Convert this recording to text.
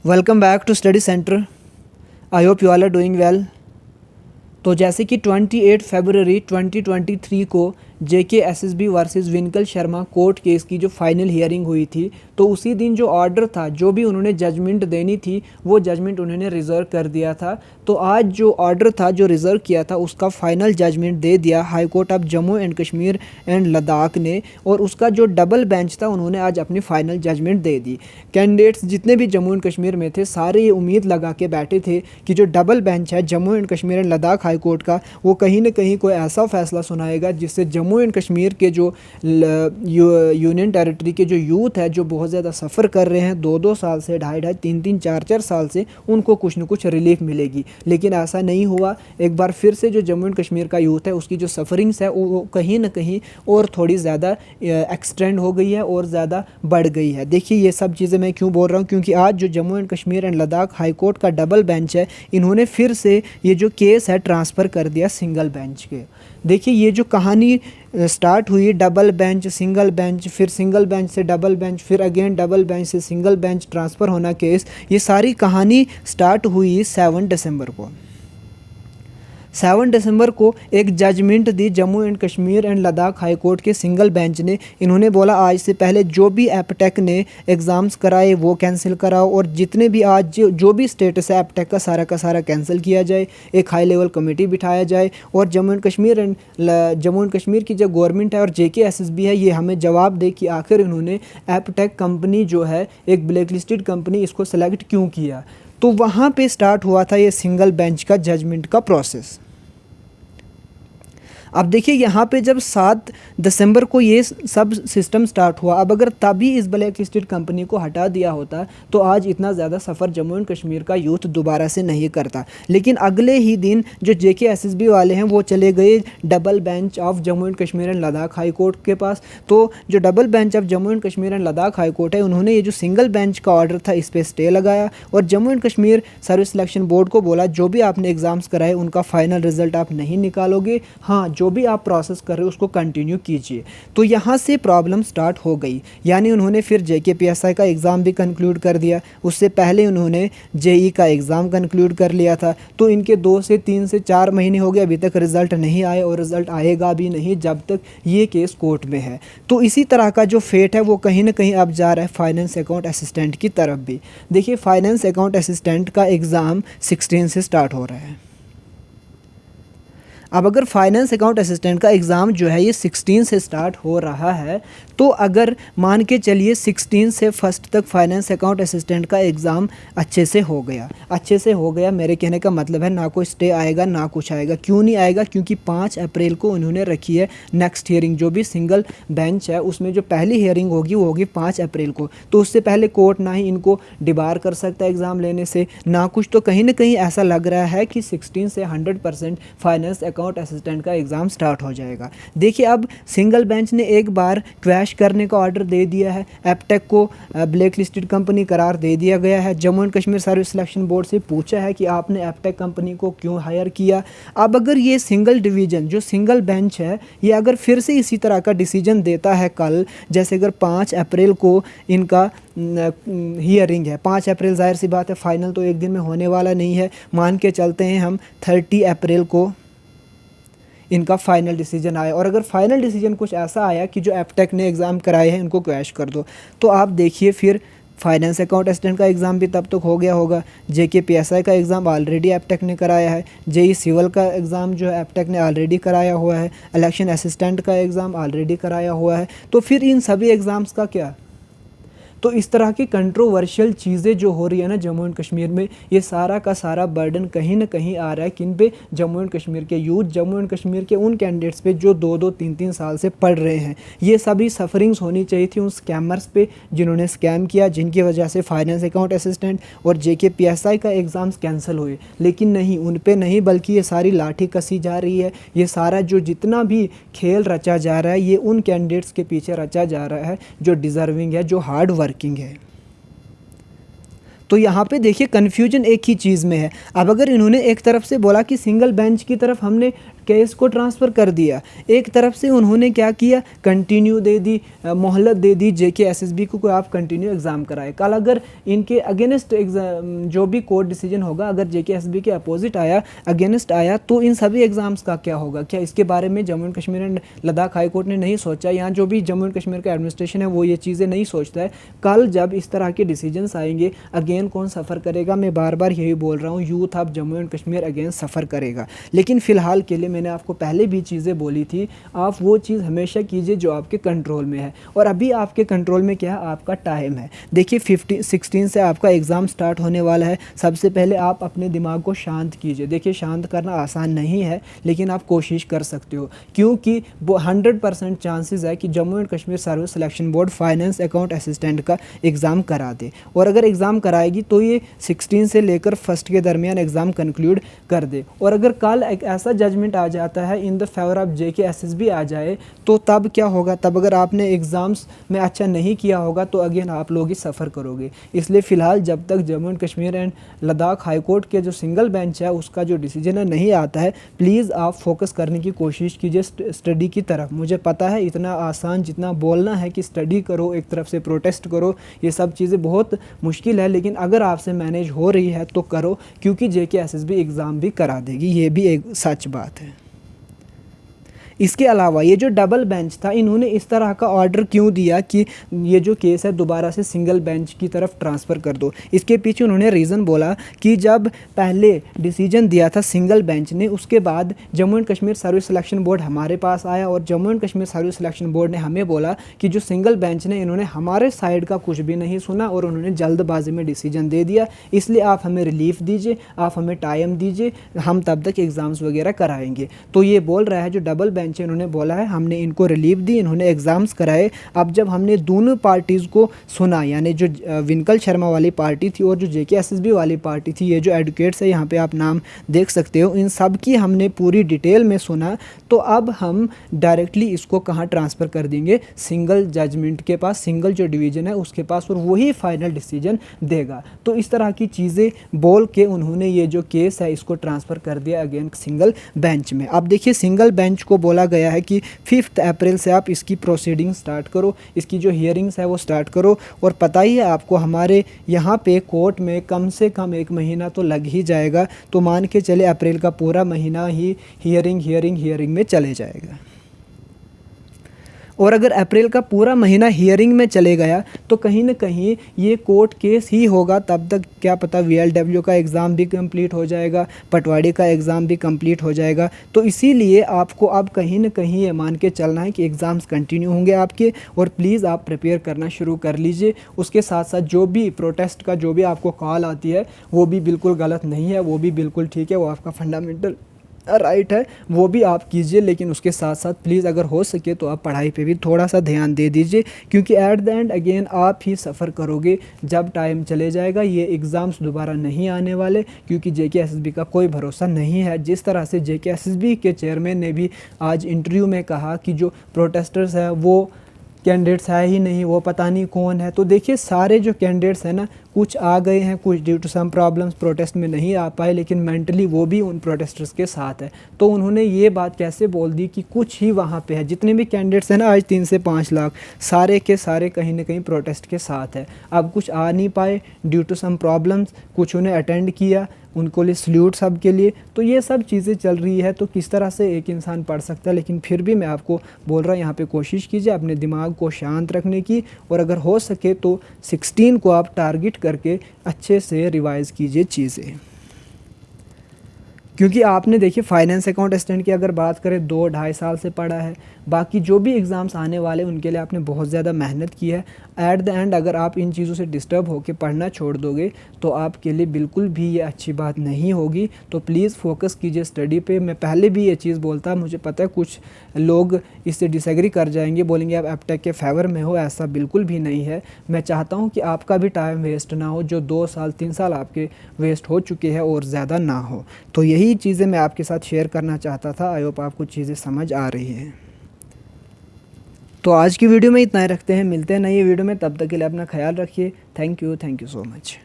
Welcome back to study centre. I hope you all are doing well. तो जैसे कि 28 फरवरी 2023 को JKSSB versus Vinkal Sharma court case की जो फाइनल हियरिंग हुई थी, तो उसी दिन जो ऑर्डर था, जो भी उन्होंने जजमेंट देनी थी, वो जजमेंट उन्होंने रिज़र्व कर दिया था। तो आज जो ऑर्डर था जो रिज़र्व किया था, उसका फाइनल जजमेंट दे दिया high court of Jammu and Kashmir and Ladakh ने, और उसका जो डबल बेंच था उन्होंने आज अपनी फाइनल जजमेंट दे दी। कैंडिडेट्स जितने भी जम्मू एंड कश्मीर में थे, सारे ये उम्मीद लगा के बैठे थे कि जो डबल बेंच है Jammu and Kashmir and Ladakh high court का, वो कहीं ना कहीं कोई ऐसा फैसला सुनाएगा जिससे जम्मू एंड कश्मीर के जो यूनियन टेरिटरी के जो यूथ है, जो बहुत ज़्यादा सफ़र कर रहे हैं 2-2 साल से, 2.5-2.5, 3-3, 4-4 साल से, उनको कुछ न कुछ रिलीफ मिलेगी। लेकिन ऐसा नहीं हुआ। एक बार फिर से जो जम्मू एंड कश्मीर का यूथ है, उसकी जो सफरिंग्स है वो कहीं ना कहीं और थोड़ी ज़्यादा एक्सटेंड हो गई है और ज़्यादा बढ़ गई है। देखिए ये सब चीज़ें मैं क्यों बोल रहा हूँ, क्योंकि आज जो Jammu and Kashmir and Ladakh high court का डबल बेंच है, इन्होंने फिर से ये जो केस है ट्रांसफ़र कर दिया सिंगल बेंच के। देखिए ये जो कहानी स्टार्ट हुई, डबल बेंच, सिंगल बेंच, फिर सिंगल बेंच से डबल बेंच, फिर अगेन डबल बेंच से सिंगल बेंच ट्रांसफ़र होना केस, ये सारी कहानी स्टार्ट हुई 7 दिसंबर को। 7 दिसंबर को एक जजमेंट दी Jammu and Kashmir and Ladakh high court के सिंगल बेंच ने। इन्होंने बोला आज से पहले जो भी एपटेक ने एग्ज़ाम्स कराए वो कैंसिल कराओ, और जितने भी आज जो भी स्टेटस है एपटेक का सारा कैंसिल किया जाए। एक हाई लेवल कमेटी बिठाया जाए और जम्मू एंड कश्मीर की जो गवर्नमेंट है और JKSSB है, ये हमें जवाब दे कि आखिर इन्होंने एपटेक कंपनी जो है, एक ब्लैक लिस्टेड कंपनी, इसको सेलेक्ट क्यों किया। तो वहाँ पे स्टार्ट हुआ था ये सिंगल बेंच का जजमेंट का प्रोसेस। अब देखिए यहाँ पे जब 7 दिसंबर को ये सब सिस्टम स्टार्ट हुआ, अब अगर तभी इस ब्लैक लिस्टेड कंपनी को हटा दिया होता तो आज इतना ज़्यादा सफ़र जम्मू एंड कश्मीर का यूथ दोबारा से नहीं करता। लेकिन अगले ही दिन जो JKSSB वाले हैं वो चले गए double bench of Jammu and Kashmir and Ladakh high court के पास। तो जो double bench of Jammu and Kashmir and Ladakh high court है, उन्होंने ये जो सिंगल बेंच का ऑर्डर था इस पर स्टे लगाया और Jammu and Kashmir service selection board को बोला जो भी आपने एग्ज़ाम्स कराए उनका फाइनल रिजल्ट आप नहीं निकालोगे, हाँ जो भी आप प्रोसेस कर रहे हो उसको कंटिन्यू कीजिए। तो यहाँ से प्रॉब्लम स्टार्ट हो गई। यानी उन्होंने फिर JKPSI का एग्ज़ाम भी कंक्लूड कर दिया, उससे पहले उन्होंने JEE का एग्ज़ाम कंक्लूड कर लिया था। तो इनके 2 से 3 से 4 महीने हो गए, अभी तक रिज़ल्ट नहीं आए और रिज़ल्ट आएगा भी नहीं जब तक ये केस कोर्ट में है। तो इसी तरह का जो फेट है वो कहीं ना कहीं अब जा रहा है फाइनेंस अकाउंट असिस्टेंट की तरफ भी। देखिए फाइनेंस अकाउंट असिस्टेंट का एग्ज़ाम 16 से स्टार्ट हो रहा है। अब अगर फाइनेंस अकाउंट असिस्टेंट का एग्ज़ाम जो है ये 16 से स्टार्ट हो रहा है, तो अगर मान के चलिए 16 से फर्स्ट तक फाइनेंस अकाउंट असिस्टेंट का एग्ज़ाम अच्छे से हो गया, मेरे कहने का मतलब है ना कोई स्टे आएगा ना कुछ आएगा। क्यों नहीं आएगा? क्योंकि 5 अप्रैल को उन्होंने रखी है नेक्स्ट हियरिंग। जो भी सिंगल बेंच है उसमें जो पहली हियरिंग होगी वो होगी 5 अप्रैल को। तो उससे पहले कोर्ट ना ही इनको डिबार कर सकता है एग्ज़ाम लेने से ना कुछ। तो कहीं ना कहीं ऐसा लग रहा है कि 16 से 100% फाइनेंस अकाउंट असिस्टेंट का एग्ज़ाम स्टार्ट हो जाएगा। देखिए अब सिंगल बेंच ने एक बार क्वैश करने का ऑर्डर दे दिया है, एपटेक को ब्लैक लिस्टेड कंपनी करार दे दिया गया है। Jammu and Kashmir service selection board से पूछा है कि आपने एपटेक कंपनी को क्यों हायर किया। अब अगर ये सिंगल डिवीज़न जो सिंगल बेंच है, ये अगर फिर से इसी तरह का डिसीजन देता है कल, जैसे अगर 5 अप्रैल को इनका हियरिंग है, 5 अप्रैल जाहिर सी बात है फाइनल तो एक दिन में होने वाला नहीं है, मान के चलते हैं हम 30 अप्रैल को इनका फाइनल डिसीजन आया, और अगर फाइनल डिसीजन कुछ ऐसा आया कि जो एपटेक ने एग्ज़ाम कराए हैं इनको क्रैश कर दो, तो आप देखिए फिर फाइनेंस अकाउंट असिस्टेंट का एग्ज़ाम भी तब तक हो गया होगा। JKPSI का एग्ज़ाम ऑलरेडी एपटेक ने कराया है, JEE सिविल का एग्ज़ाम जो है एपटेक ने ऑलरेडी कराया हुआ है, इलेक्शन असिस्टेंट का एग्ज़ाम ऑलरेडी कराया हुआ है। तो फिर इन सभी एग्ज़ाम्स का क्या? तो इस तरह की कंट्रोवर्शियल चीज़ें जो हो रही है ना जम्मू एंड कश्मीर में, ये सारा का सारा बर्डन कहीं ना कहीं आ रहा है किन पे? जम्मू एंड कश्मीर के यूथ, जम्मू एंड कश्मीर के उन कैंडिडेट्स पे जो 2-2, 3-3 साल से पढ़ रहे हैं। ये सभी सफरिंग्स होनी चाहिए थी उन स्कैमर्स पे जिन्होंने स्कैम किया, जिनकी वजह से फाइनेंस अकाउंट असिस्टेंट और JKPSI का एग्ज़ाम्स कैंसिल हुए। लेकिन नहीं, उन पे नहीं, बल्कि ये सारी लाठी कसी जा रही है। ये सारा जो जितना भी खेल रचा जा रहा है ये उन कैंडिडेट्स के पीछे रचा जा रहा है जो डिज़र्विंग है, जो हार्ड वर्किंग है। तो यहाँ पे देखिए कन्फ्यूजन एक ही चीज़ में है। अब अगर इन्होंने एक तरफ से बोला कि सिंगल बेंच की तरफ हमने केस को ट्रांसफ़र कर दिया। एक तरफ से उन्होंने क्या किया, कंटिन्यू दे दी, मोहलत दे दी JK-SSB को आप कंटिन्यू एग्ज़ाम कराए। कल अगर इनके अगेंस्ट एग्ज़ाम जो भी कोर्ट डिसीजन होगा, अगर JK-SSB के अपोजिट आया, अगेंस्ट आया, तो इन सभी एग्ज़ाम्स का क्या होगा? क्या इसके बारे में Jammu and Kashmir and Ladakh high court ने नहीं सोचा? यहाँ जो भी जम्मू एंड कश्मीर का एडमिनिस्ट्रेशन है वो ये चीज़ें नहीं सोचता है। कल जब इस तरह के डिसीजंस आएंगे, अगेन कौन सफ़र करेगा? मैं बार बार यही बोल रहा हूँ, youth of Jammu and Kashmir again suffer करेगा। लेकिन फ़िलहाल के लिए मैंने आपको पहले भी चीज़ें बोली थी, आप वो चीज़ हमेशा कीजिए जो आपके कंट्रोल में है। और अभी आपके कंट्रोल में क्या है? आपका टाइम है। देखिए 16 से आपका एग्ज़ाम स्टार्ट होने वाला है। सबसे पहले आप अपने दिमाग को शांत कीजिए। देखिए शांत करना आसान नहीं है, लेकिन आप कोशिश कर सकते हो, क्योंकि वो 100% चांसेस है कि Jammu and Kashmir service selection board finance account assistant का एग्ज़ाम करा दे। और अगर एग्ज़ाम कराएगी तो ये 16 से लेकर फर्स्ट के दरमियान एग्ज़ाम कंक्लूड कर दे। और अगर कल एक ऐसा जजमेंट आ जाता है in the favour of JK-SSB आ जाए, तो तब क्या होगा? तब अगर आपने एग्ज़ाम्स में अच्छा नहीं किया होगा तो अगेन आप लोग ही सफ़र करोगे। इसलिए फ़िलहाल जब तक Jammu and Kashmir and Ladakh high court के जो सिंगल बेंच है उसका जो डिसीजन है नहीं आता है, प्लीज़ आप फोकस करने की कोशिश कीजिए स्टडी की तरफ। मुझे पता है इतना आसान जितना बोलना है कि स्टडी करो, एक तरफ से प्रोटेस्ट करो, ये सब चीज़ें बहुत मुश्किल है, लेकिन अगर आपसे मैनेज हो रही है तो करो, क्योंकि JK-SSB एग्ज़ाम भी करा देगी, ये भी एक सच बात है। इसके अलावा ये जो डबल बेंच था, इन्होंने इस तरह का ऑर्डर क्यों दिया कि ये जो केस है दोबारा से सिंगल बेंच की तरफ ट्रांसफ़र कर दो? इसके पीछे उन्होंने रीज़न बोला कि जब पहले डिसीजन दिया था सिंगल बेंच ने, उसके बाद Jammu and Kashmir service selection board हमारे पास आया और Jammu and Kashmir service selection board ने हमें बोला कि जो सिंगल बेंच ने, इन्होंने हमारे साइड का कुछ भी नहीं सुना और उन्होंने जल्दबाजी में डिसीजन दे दिया, इसलिए आप हमें रिलीफ दीजिए, आप हमें टाइम दीजिए, हम तब तक एग्ज़ाम्स वगैरह कराएंगे। तो ये बोल रहा है जो डबल बेंच, इन्होंने बोला है हमने इनको रिलीफ दी, इन्होंने एग्ज़ाम्स कराए। अब जब हमने दोनों पार्टीज़ को सुना, यानी जो विनकल शर्मा वाली पार्टी थी और जो JK-SSB वाली पार्टी थी, ये जो एडवोकेट्स है यहाँ पे आप नाम देख सकते हो, इन सब की हमने पूरी डिटेल में सुना। तो अब हम डायरेक्टली इसको कहाँ ट्रांसफ़र कर देंगे? सिंगल जजमेंट के पास, सिंगल जो डिवीज़न है उसके पास, और वही फाइनल डिसीजन देगा। तो इस तरह की चीज़ें बोल के उन्होंने ये जो केस है इसको ट्रांसफ़र कर दिया अगेन सिंगल बेंच में। अब देखिए सिंगल बेंच को बोला गया है कि 5 अप्रैल से आप इसकी प्रोसीडिंग स्टार्ट करो, इसकी जो हियरिंग्स है वो स्टार्ट करो। और पता ही है आपको हमारे यहाँ पे कोर्ट में कम से कम 1 महीना तो लग ही जाएगा, तो मान के चले अप्रैल का पूरा महीना ही हियरिंग में चले जाएगा। और अगर अप्रैल का पूरा महीना हियरिंग में चले गया तो कहीं ना कहीं ये कोर्ट केस ही होगा, तब तक क्या पता VLW का एग्ज़ाम भी कंप्लीट हो जाएगा, पटवारी का एग्ज़ाम भी कंप्लीट हो जाएगा। तो इसीलिए आपको अब कहीं ना कहीं ये मान के चलना है कि एग्ज़ाम्स कंटिन्यू होंगे आपके, और प्लीज़ आप प्रिपेयर करना शुरू कर लीजिए। उसके साथ साथ जो भी प्रोटेस्ट का जो भी आपको कॉल आती है वो भी बिल्कुल गलत नहीं है, वो भी बिल्कुल ठीक है, वो आपका फंडामेंटल राइट है, वो भी आप कीजिए। लेकिन उसके साथ साथ प्लीज़ अगर हो सके तो आप पढ़ाई पे भी थोड़ा सा ध्यान दे दीजिए, क्योंकि एट द एंड अगेन आप ही सफ़र करोगे जब टाइम चले जाएगा। ये एग्ज़ाम्स दोबारा नहीं आने वाले, क्योंकि JK-SSB का कोई भरोसा नहीं है। जिस तरह से JK-SSB के चेयरमैन ने भी आज इंटरव्यू में कहा कि जो प्रोटेस्टर्स हैं वो कैंडिडेट्स है ही नहीं, वो पता नहीं कौन है। तो देखिए सारे जो कैंडिडेट्स हैं ना, कुछ आ गए हैं, कुछ due to some problems protest में नहीं आ पाए, लेकिन मेंटली वो भी उन प्रोटेस्टर्स के साथ है। तो उन्होंने ये बात कैसे बोल दी कि कुछ ही वहाँ पे है, जितने भी कैंडिडेट्स हैं ना आज 3 से 5 लाख, सारे के सारे कहीं ना कहीं प्रोटेस्ट के साथ है। अब कुछ आ नहीं पाए ड्यू टू सम प्रॉब्लम्स, कुछ उन्हें अटेंड किया, उनको लिए सल्यूट सब के लिए। तो ये सब चीज़ें चल रही है, तो किस तरह से एक इंसान पढ़ सकता है। लेकिन फिर भी मैं आपको बोल रहा हूँ यहाँ पे कोशिश कीजिए अपने दिमाग को शांत रखने की, और अगर हो सके तो 16 को आप टारगेट करके अच्छे से रिवाइज़ कीजिए चीज़ें। क्योंकि आपने देखिए फाइनेंस अकाउंट असिस्टेंट की अगर बात करें 2-2.5 साल से पढ़ा है, बाकी जो भी एग्ज़ाम्स आने वाले उनके लिए आपने बहुत ज़्यादा मेहनत की है। एट द एंड अगर आप इन चीज़ों से डिस्टर्ब होकर पढ़ना छोड़ दोगे तो आपके लिए बिल्कुल भी ये अच्छी बात नहीं होगी। तो प्लीज़ फोकस कीजिए स्टडी पे। मैं पहले भी ये चीज़ बोलता, मुझे पता है कुछ लोग इससे डिसएग्री कर जाएंगे, बोलेंगे आप एपटेक के फेवर में हो, ऐसा बिल्कुल भी नहीं है। मैं चाहता हूँ कि आपका भी टाइम वेस्ट ना हो, जो 2 साल 3 साल आपके वेस्ट हो चुके हैं और ज़्यादा ना हो। तो यही चीज़ें मैं आपके साथ शेयर करना चाहता था। आई होप आपको चीज़ें समझ आ रही हैं। तो आज की वीडियो में इतना ही रखते हैं, मिलते हैं नई वीडियो में, तब तक के लिए अपना ख्याल रखिए। Thank you so much.